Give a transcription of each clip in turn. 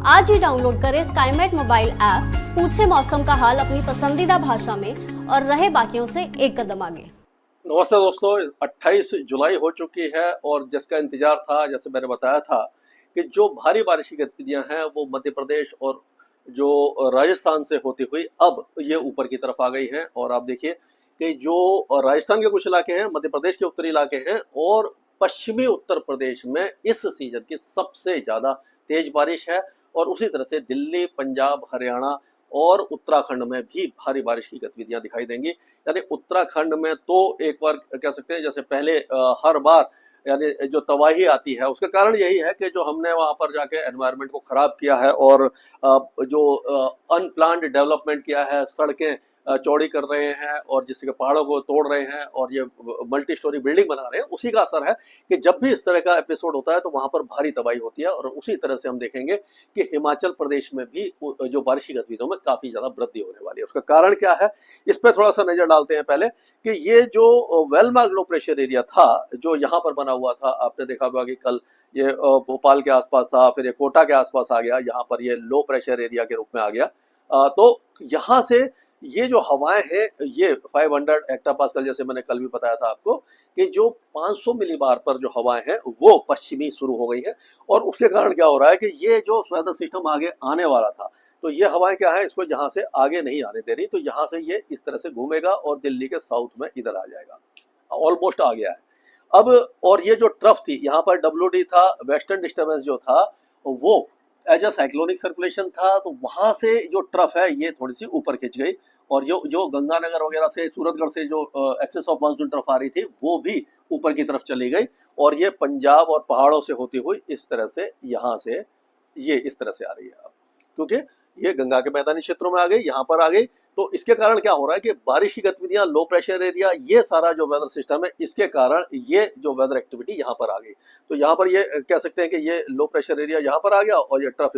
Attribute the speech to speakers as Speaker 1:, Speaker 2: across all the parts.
Speaker 1: आज ही डाउनलोड करें Skymet mobile app, पूछे मौसम का हाल अपनी पसंदीदा भाषा में और रहे बाकियों से एक कदम आगे।
Speaker 2: नमस्ते दोस्तों, 28 जुलाई हो चुकी है और जिसका इंतजार था, जैसे मैंने बताया था कि जो भारी बारिश की गतिविधियां हैं वो मध्य प्रदेश और जो राजस्थान से होती हुई अब ये ऊपर की तरफ आ गई हैं। और आप देखिए कि जो राजस्थान के कुछ इलाके हैं, मध्य प्रदेश के उत्तरी इलाके हैं और पश्चिमी उत्तर प्रदेश में इस सीजन की सबसे ज्यादा तेज बारिश है। और उसी तरह से दिल्ली, पंजाब, हरियाणा और उत्तराखंड में भी भारी बारिश की गतिविधियां दिखाई देंगी। यानी उत्तराखंड में तो एक बार कह सकते हैं, जैसे पहले हर बार यानी जो तबाही आती है उसका कारण यही है कि जो हमने वहां पर जाके एनवायरनमेंट को खराब किया है और जो अनप्लान्ड डेवलपमेंट किया है, सड़कें चौड़ी कर रहे हैं और जिससे कि पहाड़ों को तोड़ रहे हैं और ये मल्टी स्टोरी बिल्डिंग बना रहे हैं, उसी का असर है कि जब भी इस तरह का एपिसोड होता है तो वहां पर भारी तबाही होती है। और उसी तरह से हम देखेंगे कि हिमाचल प्रदेश में भी जो बारिश की गतिविधियों में काफी ज्यादा वृद्धि होने वाली है। उसका कारण क्या है, इस पर थोड़ा सा नजर डालते हैं पहले कि ये जो well mark low pressure area था जो यहाँ पर बना हुआ था, आपने देखा होगा कि कल ये भोपाल के आसपास था, फिर ये कोटा के आसपास आ गया, यहाँ पर ये लो प्रेशर एरिया के रूप में आ गया। तो यहाँ से ये जो हवाएं हैं ये 500 हेक्टापास्कल, जैसे मैंने कल भी बताया था आपको कि जो 500 मिलीबार पर जो हवाएं हैं वो पश्चिमी शुरू हो गई है। और उसके कारण क्या हो रहा है कि ये जो वेदर सिस्टम आगे आने वाला था, तो ये हवाएं क्या है, इसको यहाँ से आगे नहीं आने दे रही, तो यहाँ से ये इस तरह से घूमेगा और दिल्ली के साउथ में इधर आ जाएगा, ऑलमोस्ट आ गया है अब। और ये जो ट्रफ थी यहाँ पर WD था, वेस्टर्न डिस्टर्बेंस जो था वो एज अ साइक्लोनिक सर्कुलेशन था, तो वहां से जो ट्रफ है ये थोड़ी सी ऊपर खिंच गई और जो जो गंगानगर वगैरह से, सूरतगढ़ से जो एक्सेस ऑफ मानसून ट्रफ आ रही थी वो भी ऊपर की तरफ चली गई और ये पंजाब और पहाड़ों से होती हुई इस तरह से यहाँ से ये इस तरह से आ रही है अब, क्योंकि ये गंगा के मैदानी क्षेत्रों में आ गई, यहाँ पर आ गई। तो इसके कारण क्या हो रहा है कि बारिश की गतिविधियां, लो प्रेशर एरिया, ये सारा जो वेदर सिस्टम है इसके कारण ये जो वेदर एक्टिविटी यहाँ पर आ गई। तो यहाँ पर ये कह सकते हैं कि ये लो प्रेशर एरिया यहाँ पर आ गया और ये ट्रफ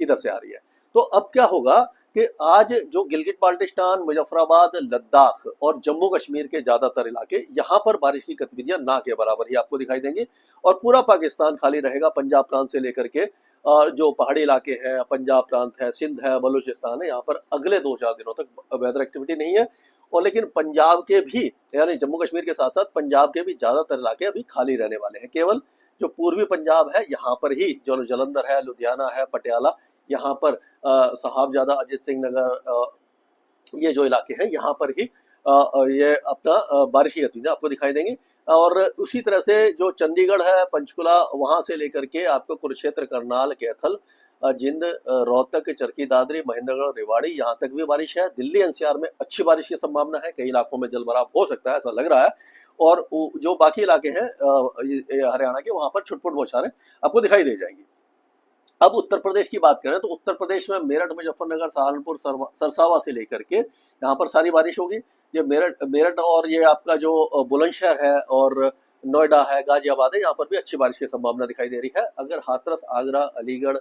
Speaker 2: इधर से आ रही है। तो अब क्या होगा कि आज जो गिलगित बाल्टिस्तान, मुजफ्फराबाद, लद्दाख और जम्मू कश्मीर के ज्यादातर इलाके, यहाँ पर बारिश की गतिविधियां ना के बराबर ही आपको दिखाई देंगी और पूरा पाकिस्तान खाली रहेगा। पंजाब प्रांत से लेकर के जो पहाड़ी इलाके हैं, पंजाब प्रांत है, सिंध है, बलूचिस्तान है, यहाँ पर अगले 2-4 दिनों तक वेदर एक्टिविटी नहीं है। और लेकिन पंजाब के भी, यानी जम्मू कश्मीर के साथ साथ पंजाब के भी ज्यादातर इलाके अभी खाली रहने वाले हैं। केवल जो पूर्वी पंजाब है यहाँ पर ही, जो जलंधर है, लुधियाना है, पटियाला, यहाँ पर साहबजादा, अजीत सिंह नगर, ये जो इलाके हैं यहाँ पर ही ये अपना बारिश की गतिविधियां आपको दिखाई देंगी। और उसी तरह से जो चंडीगढ़ है, पंचकुला, वहां से लेकर के आपको कुरुक्षेत्र, करनाल, कैथल, जिंद, रोहतक, चरखी दादरी, महेंद्रगढ़, रेवाड़ी, यहाँ तक भी बारिश है। दिल्ली NCR में अच्छी बारिश की संभावना है, कई इलाकों में जलभराव हो सकता है, ऐसा लग रहा है। और जो बाकी इलाके हैं हरियाणा के, वहां पर छुटपुट बौछारें आपको दिखाई दे जाएंगी। अब उत्तर प्रदेश की बात करें तो उत्तर प्रदेश में मेरठ, मुजफ्फरनगर, सहारनपुर, सरसावा से लेकर के यहाँ पर सारी बारिश होगी। ये मेरठ मेरठ और ये आपका जो बुलंदशहर है और नोएडा है, गाजियाबाद है, यहाँ पर भी अच्छी बारिश की संभावना दिखाई दे रही है। अगर हाथरस, आगरा, अलीगढ़,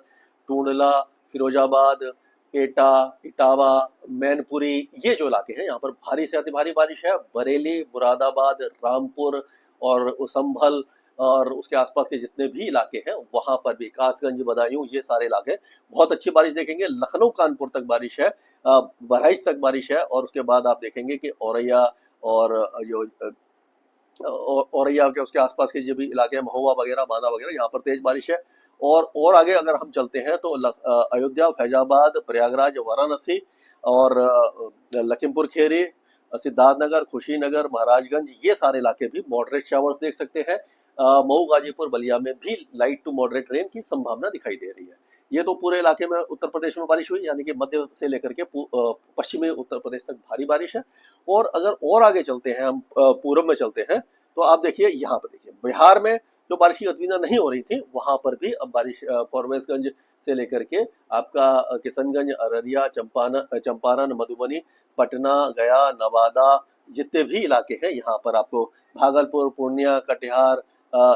Speaker 2: टूंडला, फिरोजाबाद, एटा, इटावा, मैनपुरी, ये जो इलाके हैं यहाँ पर भारी से अति भारी बारिश है। बरेली, मुरादाबाद, रामपुर और संभल और उसके आसपास के जितने भी इलाके हैं वहां पर भी, कासगंज, बदायूं, ये सारे इलाके बहुत अच्छी बारिश देखेंगे। लखनऊ, कानपुर तक बारिश है, बहराइच तक बारिश है और उसके बाद आप देखेंगे कि औरैया और जो औरैया के उसके आसपास के जो भी इलाके हैं, महुआ वगैरह, बांदा वगैरह, यहाँ पर तेज बारिश है। और आगे अगर हम चलते हैं तो अयोध्या, फैजाबाद, प्रयागराज, वाराणसी और लखीमपुर खेरी, सिद्धार्थनगर, खुशीनगर, महाराजगंज, ये सारे इलाके भी मॉडरेट शावर्स देख सकते हैं। मऊ, गाजीपुर, बलिया में भी लाइट टू मॉडरेट रेन की संभावना दिखाई दे रही है। ये तो पूरे इलाके में उत्तर प्रदेश में बारिश हुई, यानी कि मध्य से लेकर के पश्चिमी उत्तर प्रदेश तक भारी बारिश है। और अगर और आगे चलते हैं, हम पूर्व में चलते हैं, तो आप देखिए यहाँ पर, देखिए बिहार में जो बारिश की गतिविधियां नहीं हो रही थी वहां पर भी अब बारिश, फॉरबिसगंज से लेकर के आपका किशनगंज, अररिया, चंपारण, मधुबनी, पटना, गया, नवादा, जितने भी इलाके हैं यहाँ पर आपको, भागलपुर, पूर्णिया, कटिहार,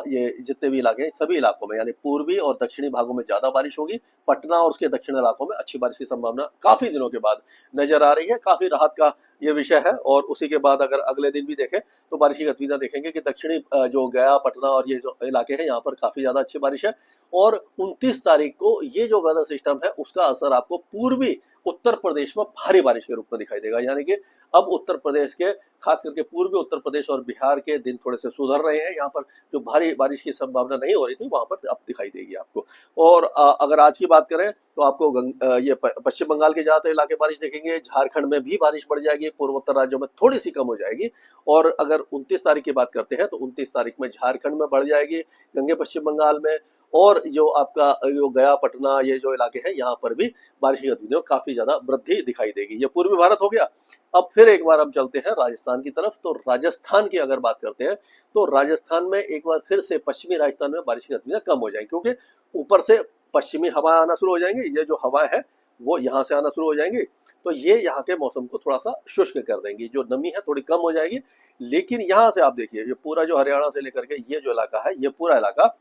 Speaker 2: ये जितने भी इलाके हैं, सभी इलाकों में यानी पूर्वी और दक्षिणी भागों में ज्यादा बारिश होगी। पटना और उसके दक्षिण इलाकों में अच्छी बारिश की संभावना काफी दिनों के बाद नजर आ रही है। काफी राहत का ये विषय है। और उसी के बाद अगर अगले दिन भी देखें तो बारिश की गतिविधियां देखेंगे कि दक्षिणी जो गया, पटना और ये जो इलाके हैं यहाँ पर काफी ज्यादा अच्छी बारिश है। और 29 तारीख को ये जो वेदर सिस्टम है उसका असर आपको पूर्वी उत्तर प्रदेश में भारी बारिश के रूप में दिखाई देगा। यानी कि अब उत्तर प्रदेश के, खास करके पूर्वी उत्तर प्रदेश और बिहार के दिन थोड़े से सुधर रहे हैं। यहाँ पर जो भारी बारिश की संभावना नहीं हो रही थी वहां पर अब दिखाई देगी आपको। और अगर आज की बात करें तो आपको ये पश्चिम बंगाल के ज्यादातर इलाके बारिश देखेंगे। झारखंड में भी बारिश बढ़ जाएगी, पूर्वोत्तर राज्यों में थोड़ी सी कम हो जाएगी। और अगर 29 तारीख की बात करते हैं तो 29 तारीख में झारखंड में बढ़ जाएगी, गंगे पश्चिम बंगाल में, और जो आपका जो गया, पटना, ये जो इलाके हैं यहाँ पर भी बारिश की गतिविधियों काफी ज्यादा वृद्धि दिखाई देगी। ये पूर्वी भारत हो गया। अब फिर एक बार हम चलते हैं राजस्थान की तरफ। तो राजस्थान की अगर बात करते हैं तो राजस्थान में एक बार फिर से पश्चिमी राजस्थान में बारिश की गतिविधियां कम हो जाएंगी, क्योंकि ऊपर से पश्चिमी हवा आना शुरू हो जाएंगी। ये जो हवा है वो यहाँ से आना शुरू हो जाएंगी, तो ये यहाँ के मौसम को थोड़ा सा शुष्क कर देंगी। जो नमी है थोड़ी कम हो जाएगी। लेकिन यहाँ से आप देखिए, ये पूरा जो हरियाणा से लेकर के ये जो इलाका है, ये पूरा इलाका,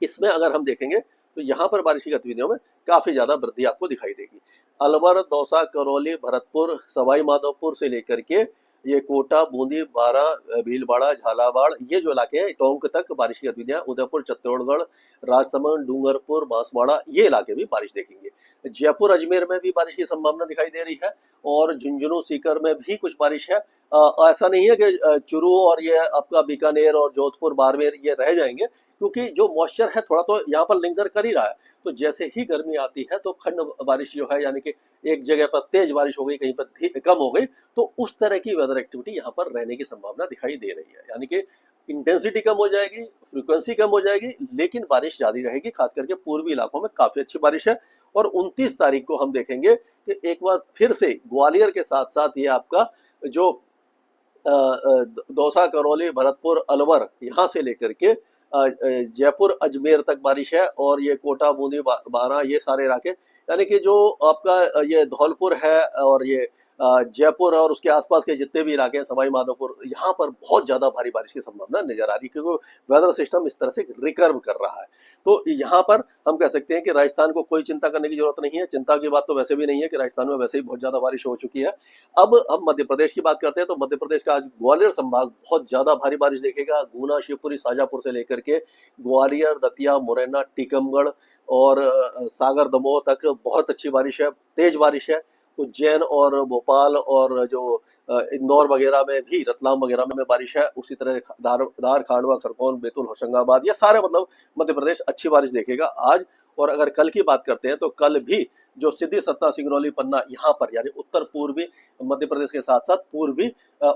Speaker 2: इसमें अगर हम देखेंगे तो यहाँ पर बारिश की गतिविधियों में काफी ज्यादा वृद्धि आपको दिखाई देगी। अलवर, दौसा, करौली, भरतपुर, सवाई माधोपुर से लेकर के ये कोटा, बूंदी, बारा, भीलवाड़ा, झालावाड़, ये जो इलाके हैं टोंक तक बारिश की गतिविधियां, उदयपुर, चित्तौड़गढ़, राजसमंद, डूंगरपुर, बांसवाड़ा, ये इलाके भी बारिश देखेंगे। जयपुर, अजमेर में भी बारिश की संभावना दिखाई दे रही है। और झुंझुनू, सीकर में भी कुछ बारिश है। ऐसा नहीं है कि चूरू और ये आपका बीकानेर और जोधपुर, बाड़मेर ये रह जाएंगे, क्योंकि जो मॉइस्चर है थोड़ा तो यहाँ पर लिंगर कर ही रहा है। तो जैसे ही गर्मी आती है तो खंड बारिश जो है, यानी कि एक जगह पर तेज बारिश हो गई, कहीं पर कम हो गई, तो उस तरह की वेदर एक्टिविटी यहाँ पर रहने की संभावना दिखाई दे रही है। यानी कि इंटेंसिटी कम हो जाएगी, फ्रीक्वेंसी कम हो जाएगी, लेकिन बारिश जारी रहेगी। खास करके पूर्वी इलाकों में काफी अच्छी बारिश है। और 29 तारीख को हम देखेंगे कि एक बार फिर से ग्वालियर के साथ साथ ये आपका जो दौसा, करौली, भरतपुर, अलवर, यहाँ से लेकर के जयपुर, अजमेर तक बारिश है। और ये कोटा, बूंदी, बारा, ये सारे इलाके, यानी कि जो आपका ये धौलपुर है और ये जयपुर और उसके आसपास के जितने भी इलाके हैं, सवाई माधोपुर, यहाँ पर बहुत ज्यादा भारी बारिश की संभावना नजर आ रही है, क्योंकि वेदर सिस्टम इस तरह से रिकर्व कर रहा है। तो यहाँ पर हम कह सकते हैं कि राजस्थान को कोई चिंता करने की जरूरत नहीं है। चिंता की बात तो वैसे भी नहीं है कि राजस्थान में वैसे ही बहुत ज्यादा बारिश हो चुकी है। अब हम मध्य प्रदेश की बात करते हैं तो मध्य प्रदेश का आज ग्वालियर संभाग बहुत ज्यादा भारी बारिश देखेगा। गुना, शिवपुरी, शाजापुर से लेकर के ग्वालियर, दतिया, मुरैना, टीकमगढ़ और सागर, दमोह तक बहुत अच्छी बारिश है, तेज बारिश है। उज्जैन और भोपाल और जो इंदौर वगैरह में भी, रतलाम वगैरह में बारिश है। उसी तरह धार, खांडवा, खरगोन, बैतूल, होशंगाबाद, ये सारे मतलब मध्य प्रदेश अच्छी बारिश देखेगा आज। और अगर कल की बात करते हैं तो कल भी जो सीधी, सतना, सिंगरौली, पन्ना, यहाँ पर यानी उत्तर पूर्वी मध्य प्रदेश के साथ साथ पूर्वी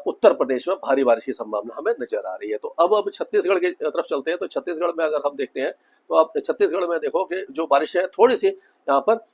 Speaker 2: उत्तर प्रदेश में भारी बारिश की संभावना हमें नजर आ रही है। तो अब छत्तीसगढ़ की तरफ चलते हैं। तो छत्तीसगढ़ में अगर हम देखते हैं तो आप छत्तीसगढ़ में देखो कि जो बारिश है थोड़ी सी यहाँ पर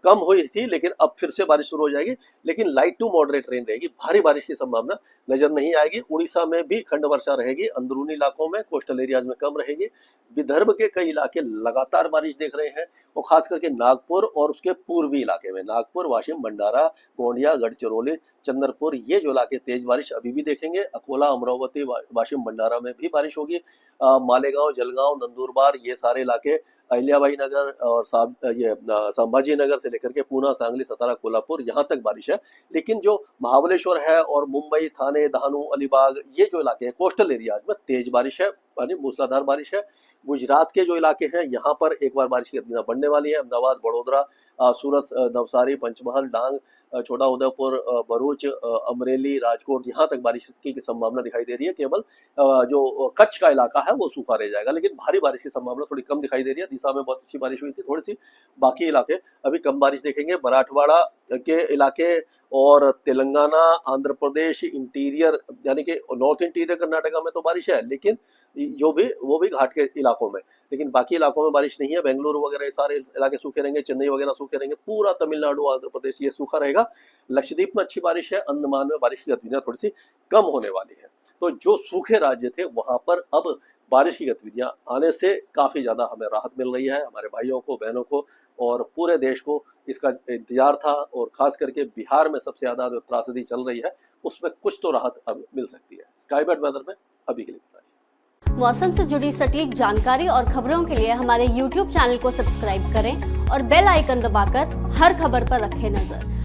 Speaker 2: कम हुई थी, लेकिन अब फिर से बारिश शुरू हो जाएगी। लेकिन लाइट टू मॉडरेट रेन रहेगी, भारी बारिश की संभावना नजर नहीं आएगी। उड़ीसा में भी खंड वर्षा रहेगी, अंदरूनी इलाकों में, कोस्टल एरियाज में कम रहेगी। विदर्भ के कई इलाके लगातार बारिश देख रहे हैं, और खास करके नागपुर और उसके पूर्वी इलाके में, नागपुर, वाशिम, भंडारा, गोंडिया, गढ़चिरौली, चंद्रपुर, ये जो इलाके तेज बारिश अभी भी देखेंगे। अकोला, अमरावती, वाशिम, भंडारा में भी बारिश होगी। मालेगांव, जलगांव, नंदुरबार, ये सारे इलाके, अहिल्याबाई नगर और संभाजी नगर से लेकर के पूना, सांगली, सतारा, कोल्हापुर, यहाँ तक बारिश है। लेकिन जो महाबलेश्वर है और मुंबई, थाने, दहानू, अलीबाग, ये जो इलाके हैं कोस्टल एरियाज में तेज बारिश है, यानी मूसलाधार बारिश है। गुजरात के जो इलाके हैं यहाँ पर एक बार बारिश की गतिविधियां बढ़ने वाली है। अहमदाबाद, बड़ोदरा, सूरत, नवसारी, पंचमहल, डांग, छोटा उदेपुर, भरूच, अमरेली, राजकोट, यहाँ तक बारिश की संभावना दिखाई दे रही है। केवल जो कच्छ का इलाका है वो सूखा रह जाएगा, लेकिन भारी बारिश की संभावना थोड़ी कम दिखाई दे रही है। दिशा में बहुत अच्छी बारिश हुई थी थोड़ी सी, बाकी इलाके अभी कम बारिश देखेंगे। मराठवाड़ा के इलाके और तेलंगाना, आंध्र प्रदेश, इंटीरियर यानी कि नॉर्थ इंटीरियर कर्नाटका में तो बारिश है, लेकिन वो भी घाट के इलाकों में, लेकिन बाकी इलाकों में बारिश नहीं है। बेंगलुरु वगैरह सारे इलाके सूखे रहेंगे, चेन्नई वगैरह सूखे रहेंगे, पूरा तमिलनाडु, आंध्र प्रदेश ये सूखा रहेगा। लक्षद्वीप में अच्छी बारिश है, अंडमान में बारिश की गतिविधियां थोड़ी सी कम होने वाली है। तो जो सूखे राज्य थे वहां पर अब बारिश की गतिविधियां आने से काफी ज्यादा हमें राहत मिल रही है। हमारे भाइयों को, बहनों को और पूरे देश को इसका इंतजार था, और खास करके बिहार में सबसे ज्यादा जो त्रासदी चल रही है उसमें कुछ तो राहत अब मिल सकती है। स्काईबेट वेदर में अभी के लिए इतना ही।
Speaker 1: मौसम से जुड़ी सटीक जानकारी और खबरों के लिए हमारे YouTube चैनल को सब्सक्राइब करें और बेल आइकन दबाकर हर खबर पर रखें नजर।